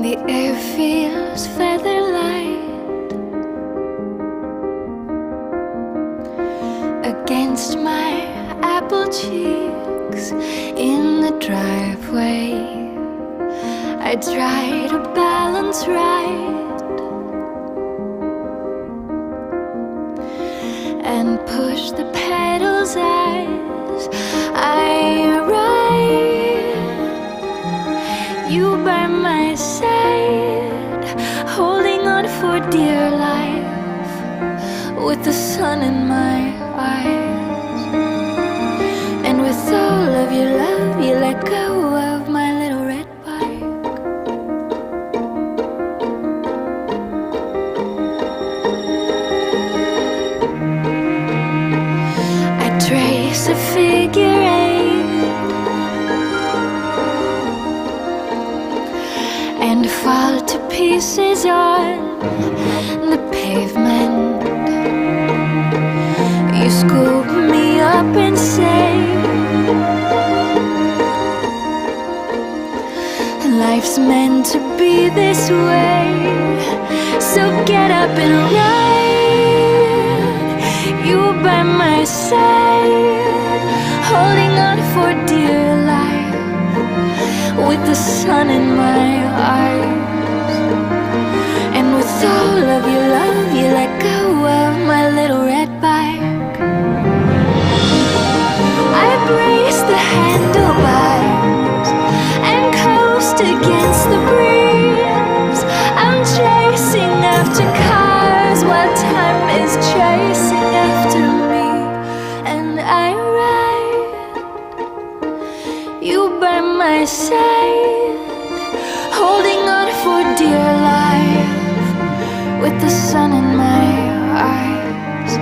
The air feels feather light against my apple cheeks in the driveway. I try to balance right and push the pedals as I ride. You by my side, holding on for dear life, with the sun in my eyes. And with all of your love, you let go of my little red bike. I trace a figure eight and fall to pieces on the pavement. You scoop me up and say, life's meant to be this way, so get up and ride. You by my side, holding on for dear life, with the sun in my eyes. And with all of your love, you let go of my little red bike. I brace the handlebars and coast against the breeze. I'm chasing after cars while time is chasing after me. And I ride, you by my side, holding on for dear life, with the sun in my eyes.